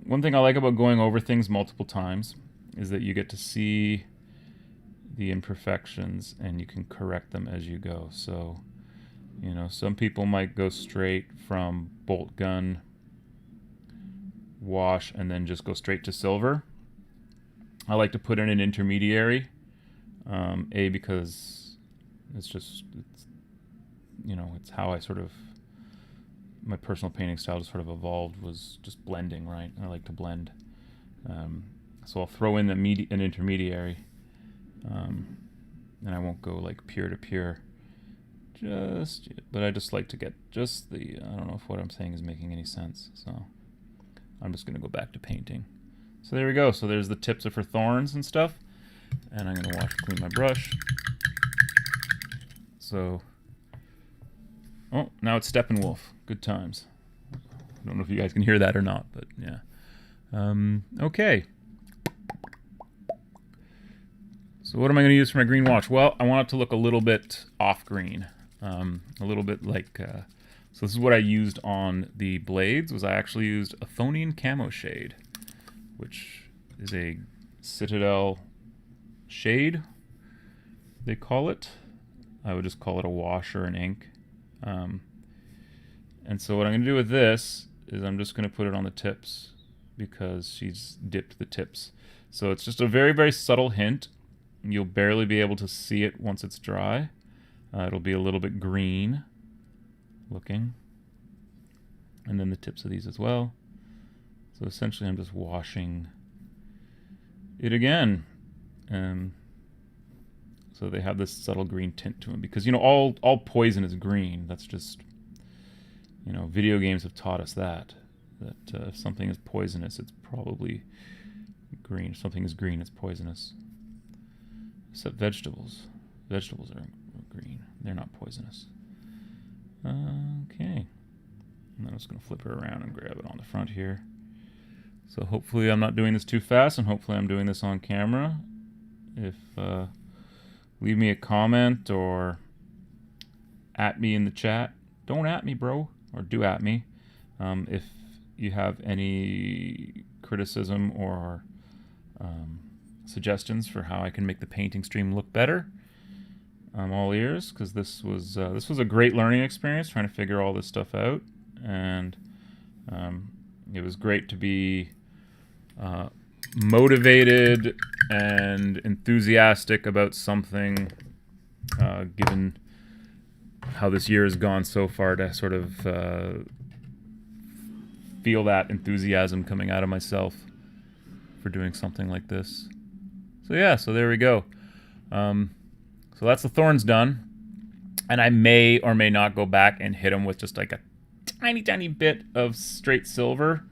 One thing I like about going over things multiple times is that you get to see the imperfections and you can correct them as you go. So, some people might go straight from bolt gun, wash, and then just go straight to silver. I like to put in an intermediary, because it's how I sort of, my personal painting style just sort of evolved, was just blending, right? I like to blend. So I'll throw in an intermediary, and I won't go like pure to pure. But I just like to get just the, I don't know if what I'm saying is making any sense, so I'm just going to go back to painting. So there we go. So there's the tips of her thorns and stuff, and I'm going to clean my brush. So, oh, now it's Steppenwolf. Good times. I don't know if you guys can hear that or not, but yeah. Okay. So what am I going to use for my green wash? Well, I want it to look a little bit off green. A little bit like, so this is what I used on the blades, was I actually used Athonian Camo Shade, which is a Citadel shade, they call it. I would just call it a wash or an ink. And so what I'm going to do with this is I'm just going to put it on the tips because she's dipped the tips. So it's just a very, very subtle hint. You'll barely be able to see it once it's dry. It'll be a little bit green looking. And then the tips of these as well. So essentially I'm just washing it again. So they have this subtle green tint to them because, all poison is green. That's just, video games have taught us that if something is poisonous, it's probably green. If something is green, it's poisonous. Except vegetables. Vegetables are green. They're not poisonous. Okay. And then I'm just going to flip her around and grab it on the front here. So hopefully I'm not doing this too fast, and hopefully I'm doing this on camera. If leave me a comment or at me in the chat. Don't at me, bro, or do at me. If you have any criticism or suggestions for how I can make the painting stream look better, I'm all ears, because this was a great learning experience trying to figure all this stuff out, and it was great to be motivated and enthusiastic about something, given how this year has gone so far, to sort of feel that enthusiasm coming out of myself for doing something like this. So yeah, so there we go. So that's the thorns done, and I may or may not go back and hit them with just like a tiny bit of straight silver.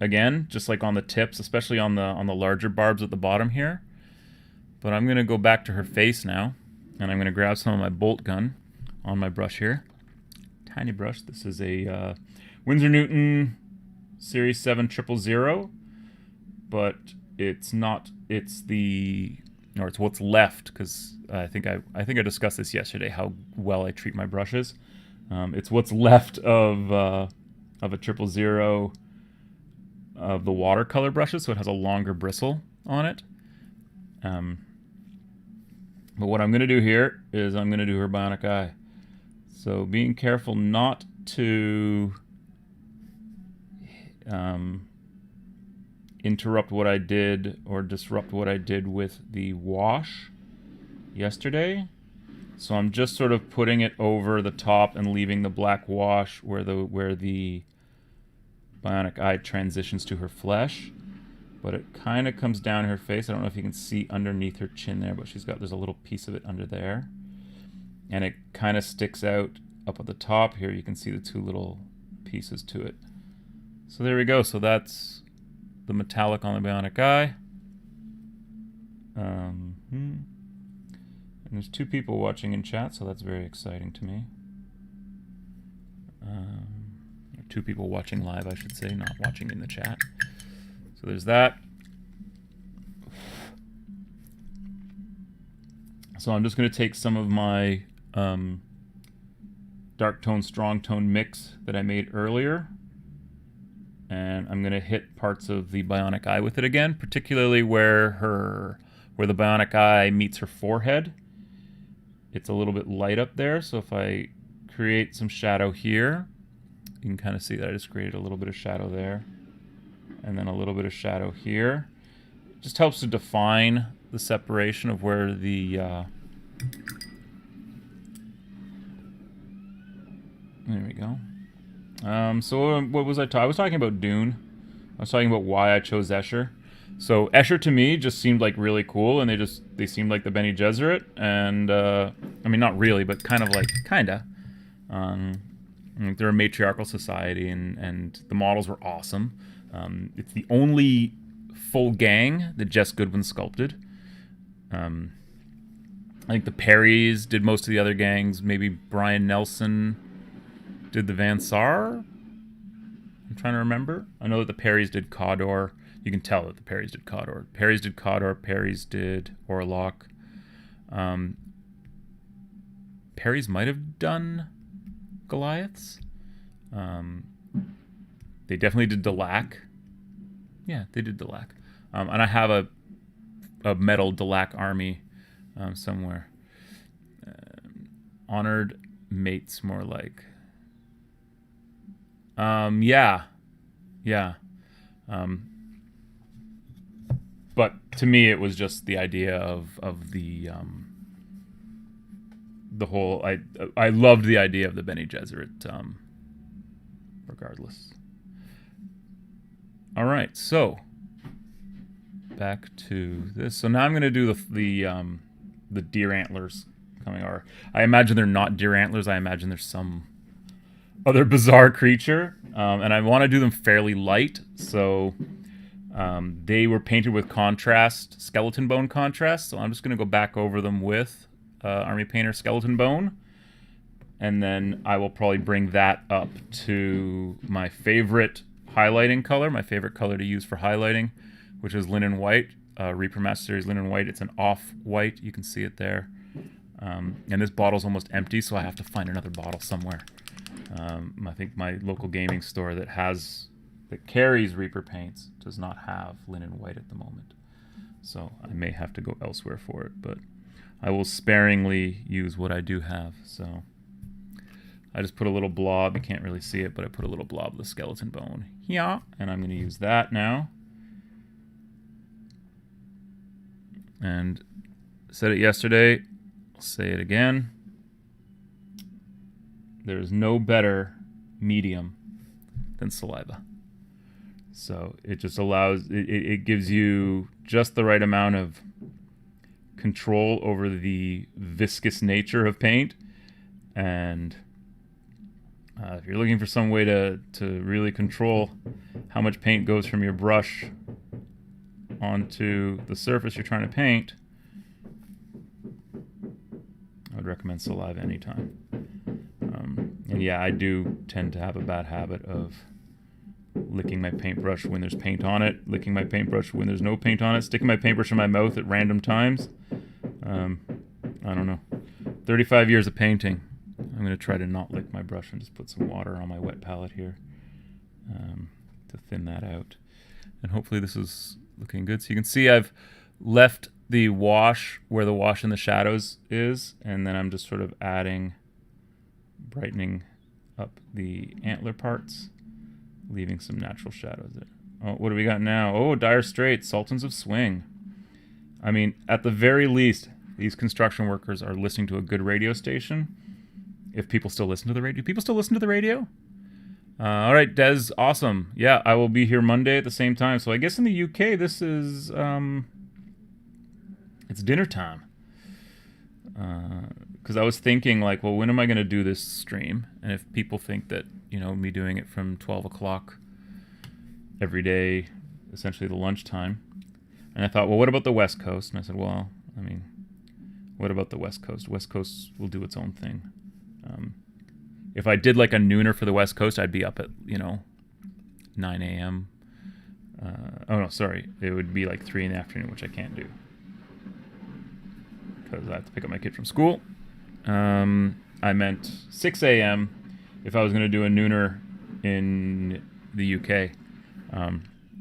Again, just like on the tips, especially on the larger barbs at the bottom here. But I'm gonna go back to her face now, and I'm gonna grab some of my bolt gun on my brush here. Tiny brush. This is a Winsor Newton Series 7 000, but it's not. It's what's left, because I think I discussed this yesterday, how well I treat my brushes. It's what's left of a 000 of the watercolor brushes, so it has a longer bristle on it. But what I'm going to do here is I'm going to do her bionic eye. So being careful not to interrupt what I did or disrupt what I did with the wash yesterday. So I'm just sort of putting it over the top and leaving the black wash where the bionic eye transitions to her flesh. But it kind of comes down her face. I don't know if you can see underneath her chin there, but there's a little piece of it under there. And it kind of sticks out up at the top here. You can see the two little pieces to it. So there we go. So that's the metallic on the bionic eye. And there's 2 people watching in chat, so that's very exciting to me. 2 people watching live, I should say, not watching in the chat. So there's that. So I'm just going to take some of my dark tone, strong tone mix that I made earlier, and I'm going to hit parts of the bionic eye with it again, particularly where the bionic eye meets her forehead. It's a little bit light up there, so if I create some shadow here, you can kind of see that I just created a little bit of shadow there, and then a little bit of shadow here. It just helps to define the separation of where the there we go. So what was I was talking about Dune. I was talking about why I chose Escher. So Escher to me just seemed like really cool, and they seemed like the Bene Gesserit, and I mean not really, but kind of. They're a matriarchal society, and the models were awesome. It's the only full gang that Jess Goodwin sculpted. I think the Perrys did most of the other gangs. Maybe Brian Nelson did the Van Saar. I'm trying to remember. I know that the Perrys did Cawdor. You can tell that the Perrys did Cawdor. Perrys did Cawdor. Perrys did Orlok. Perrys might have done Goliaths. They definitely did Delac. Yeah, they did Delac. And I have a metal Delac army somewhere. Honored mates, more like. Yeah. But to me, it was just the idea of the whole. I loved the idea of the Bene Gesserit. Regardless. All right, so back to this. So now I'm going to do the deer antlers coming. Or I imagine they're not deer antlers. I imagine there's some other bizarre creature, and I want to do them fairly light. So they were painted with contrast, skeleton bone contrast. So I'm just going to go back over them with Army Painter skeleton bone, and then I will probably bring that up to my favorite highlighting color, my favorite color to use for highlighting, which is linen white, Reaper Master Series linen white. It's an off-white. You can see it there. And this bottle's almost empty, so I have to find another bottle somewhere. I think my local gaming store that carries Reaper paints does not have linen white at the moment. So I may have to go elsewhere for it, but I will sparingly use what I do have. So I just put a little blob. You can't really see it, but I put a little blob of the skeleton bone. Yeah, and I'm going to use that now. And I said it yesterday. I'll say it again. There is no better medium than saliva. So it just allows, it gives you just the right amount of control over the viscous nature of paint. And if you're looking for some way to really control how much paint goes from your brush onto the surface you're trying to paint, I would recommend saliva anytime. And yeah, I do tend to have a bad habit of licking my paintbrush when there's paint on it, licking my paintbrush when there's no paint on it, sticking my paintbrush in my mouth at random times. I don't know. 35 years of painting. I'm going to try to not lick my brush and just put some water on my wet palette here to thin that out. And hopefully this is looking good. So you can see I've left the wash where the wash in the shadows is, and then I'm just sort of brightening up the antler parts, leaving some natural shadows there. Oh, what do we got now? Oh, Dire Straits, Sultans of Swing. I mean, at the very least, these construction workers are listening to a good radio station. If people still listen to the radio. Do people still listen to the radio? All right, Des, awesome. Yeah, I will be here Monday at the same time. So I guess in the UK, this is, it's dinner time. Because I was thinking, like, well, when am I going to do this stream? And if people think that, you know, me doing it from 12 o'clock every day, essentially the lunchtime. And I thought, well, what about the West Coast? And I said, well, I mean, what about the West Coast? West Coast will do its own thing. If I did like a nooner for the West Coast, I'd be up at, 9 a.m. Oh, no, sorry. It would be like 3 in the afternoon, which I can't do. Because I have to pick up my kid from school. I meant 6 a.m. if I was going to do a nooner in the UK.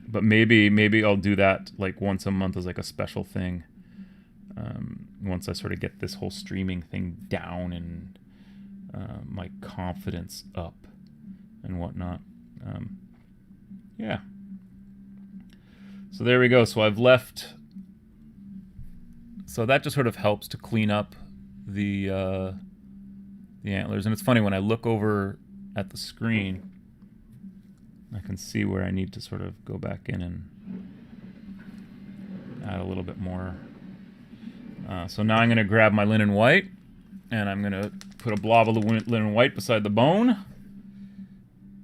But maybe I'll do that like once a month as like a special thing. Once I sort of get this whole streaming thing down and my confidence up and whatnot. Yeah. So there we go. So I've left. So that just sort of helps to clean up the antlers. And it's funny, when I look over at the screen, I can see where I need to sort of go back in and add a little bit more. So now I'm going to grab my linen white, and I'm going to put a blob of linen white beside the bone,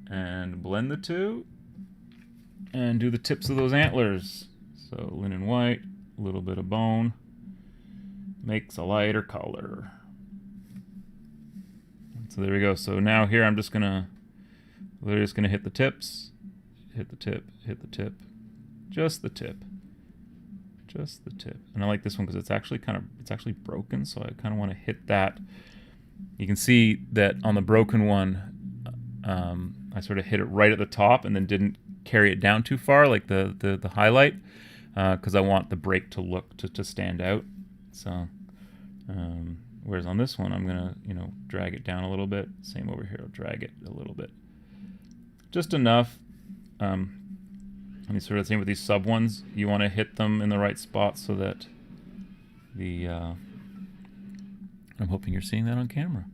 and blend the two, and do the tips of those antlers. So linen white, a little bit of bone, makes a lighter color. So there we go. So now here I'm just gonna hit the tips, hit the tip, hit the tip, just the tip, just the tip. And I like this one because it's actually broken, so I kind of want to hit that. You can see that on the broken one, I sort of hit it right at the top and then didn't carry it down too far, like the highlight, because I want the break to look to stand out. So, whereas on this one, I'm gonna drag it down a little bit. Same over here, I'll drag it a little bit, just enough. And sort of the same with these sub ones. You want to hit them in the right spot so that the. I'm hoping you're seeing that on camera.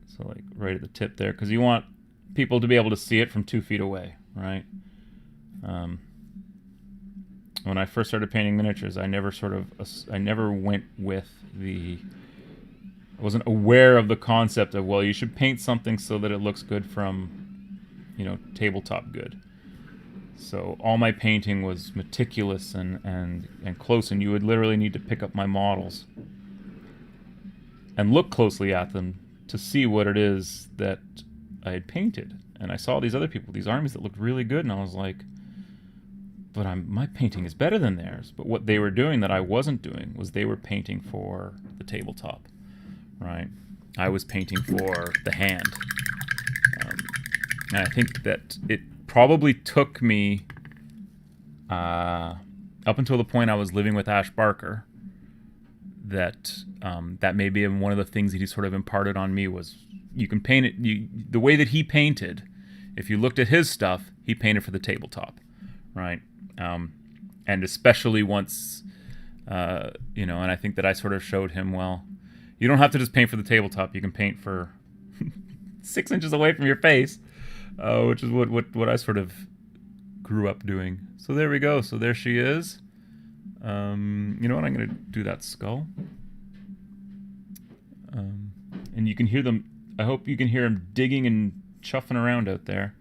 So like right at the tip there, because you want people to be able to see it from 2 feet away, right? When I first started painting miniatures, I never went with I wasn't aware of the concept of, well, you should paint something so that it looks good from, tabletop good. So all my painting was meticulous and close, and you would literally need to pick up my models and look closely at them to see what it is that I had painted. And I saw these other people, these armies that looked really good, and I was like, but my painting is better than theirs. But what they were doing that I wasn't doing was they were painting for the tabletop, right? I was painting for the hand. And I think that it probably took me up until the point I was living with Ash Barker, that that may be one of the things that he sort of imparted on me was you can paint it the way that he painted. If you looked at his stuff, he painted for the tabletop, right? And especially once, and I think that I sort of showed him, well, you don't have to just paint for the tabletop. You can paint for 6 inches away from your face, which is what I sort of grew up doing. So there we go. So there she is. You know what? I'm going to do that skull. And you can hear them. I hope you can hear them digging and chuffing around out there.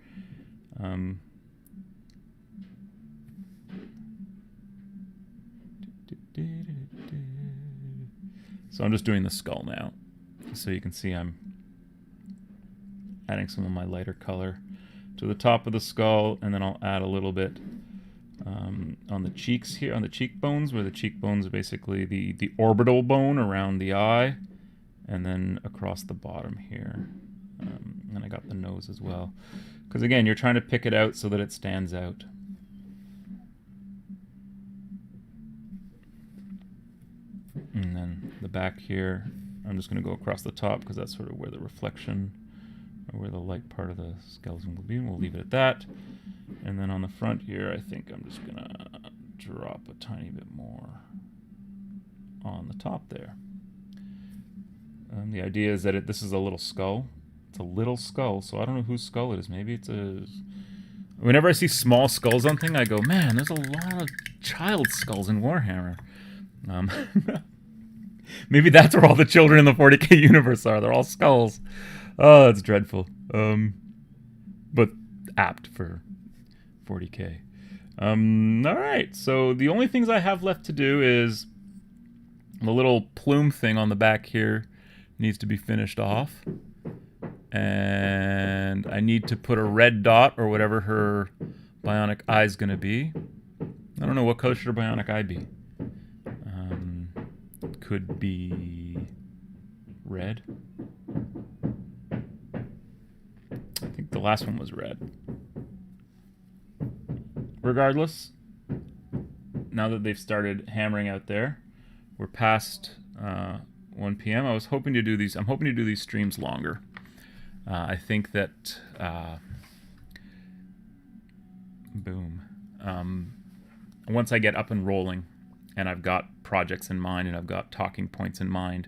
So I'm just doing the skull now. So you can see I'm adding some of my lighter color to the top of the skull, and then I'll add a little bit on the cheeks here, on the cheekbones, where the cheekbones are basically the orbital bone around the eye, and then across the bottom here. And I got the nose as well. Because again, you're trying to pick it out so that it stands out. And then the back here, I'm just going to go across the top because that's sort of where the reflection, or where the light part of the skeleton will be. And we'll leave it at that. And then on the front here, I think I'm just going to drop a tiny bit more on the top there. And the idea is that this is a little skull. It's a little skull, so I don't know whose skull it is. Maybe it's a... Whenever I see small skulls on things, I go, man, there's a lot of child skulls in Warhammer. Maybe that's where all the children in the 40k universe are. They're all skulls. Oh, that's dreadful. But apt for 40k. All right, so the only things I have left to do is the little plume thing on the back here needs to be finished off. And I need to put a red dot, or whatever her bionic eye is going to be. I don't know, what color should her bionic eye be? Could be red. I think the last one was red. Regardless, now that they've started hammering out there, we're past 1 p.m. I was hoping to do these. I'm hoping to do these streams longer. I think that once I get up and rolling, and I've got projects in mind, and I've got talking points in mind.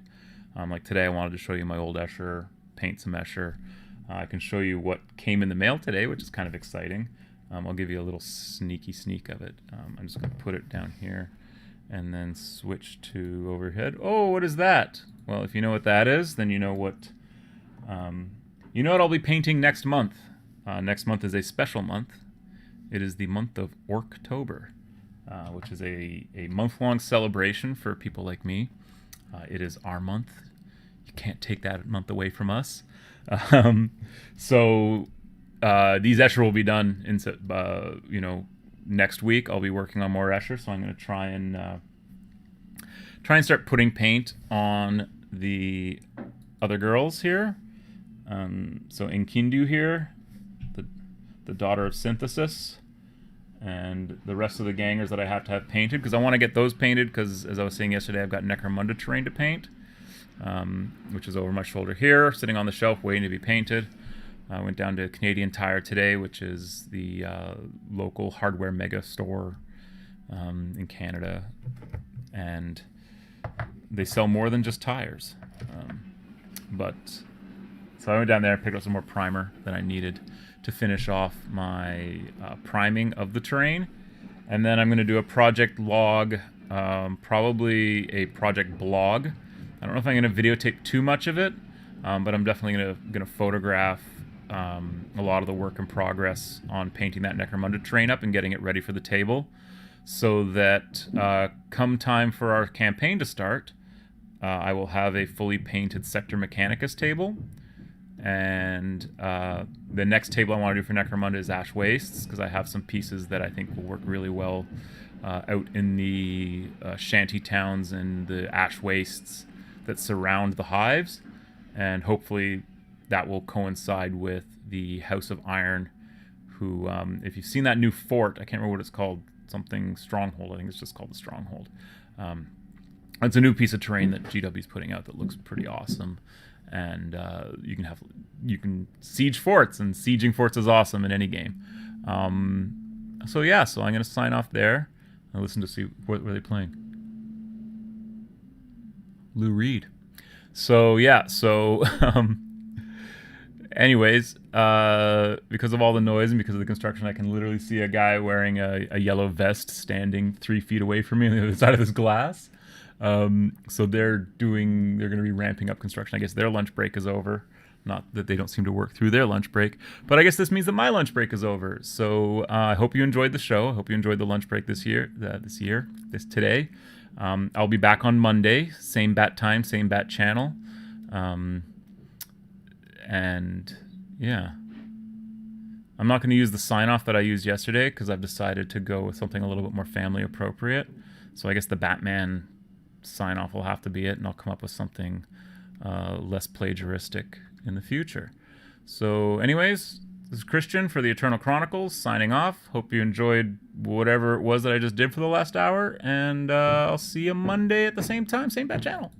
Like today, I wanted to show you my old Escher, paint some Escher. I can show you what came in the mail today, which is kind of exciting. I'll give you a little sneak of it. I'm just going to put it down here and then switch to overhead. Oh, what is that? Well, if you know what that is, then you know what I'll be painting next month. Next month is a special month. It is the month of Orktober, which is a month-long celebration for people like me. It is our month. You can't take that month away from us. So these Escher will be done in next week. I'll be working on more Escher, so I'm going to try and start putting paint on the other girls here. So Enkindu here, the daughter of Synthesis, and the rest of the gangers that I have to have painted, because I want to get those painted, because as I was saying yesterday, I've got Necromunda terrain to paint, which is over my shoulder here, sitting on the shelf waiting to be painted. I went down to Canadian Tire today, which is the local hardware mega store in Canada, and they sell more than just tires. So I went down there and picked up some more primer that I needed to finish off my priming of the terrain. And then I'm going to do a project log, probably a project blog. I don't know if I'm going to videotape too much of it, but I'm definitely going to photograph a lot of the work in progress on painting that Necromunda terrain up and getting it ready for the table, so that come time for our campaign to start, I will have a fully painted Sector Mechanicus table. And the next table I want to do for Necromunda is Ash Wastes, because I have some pieces that I think will work really well out in the shanty towns and the Ash Wastes that surround the hives. And hopefully that will coincide with the House of Iron, who, if you've seen that new fort, I can't remember what it's called, something Stronghold, I think it's just called the Stronghold. It's a new piece of terrain that GW's putting out that looks pretty awesome. And you can siege forts, and sieging forts is awesome in any game. So yeah, so I'm gonna sign off there and listen to see what were they playing. Lou Reed. So yeah, so anyways, because of all the noise and because of the construction, I can literally see a guy wearing a yellow vest standing 3 feet away from me on the other side of this glass. So they're going to be ramping up construction. I guess their lunch break is over. Not that they don't seem to work through their lunch break, but I guess this means that my lunch break is over. So I hope you enjoyed the show. I hope you enjoyed the lunch break today. I'll be back on Monday, same bat time, same bat channel. And yeah, I'm not going to use the sign off that I used yesterday because I've decided to go with something a little bit more family appropriate. So I guess the Batman sign off will have to be it, and I'll come up with something less plagiaristic in the future. So anyways, this is Christian for the Eternal Chronicles signing off. Hope you enjoyed whatever it was that I just did for the last hour, and I'll see you Monday at the same time, same bat channel.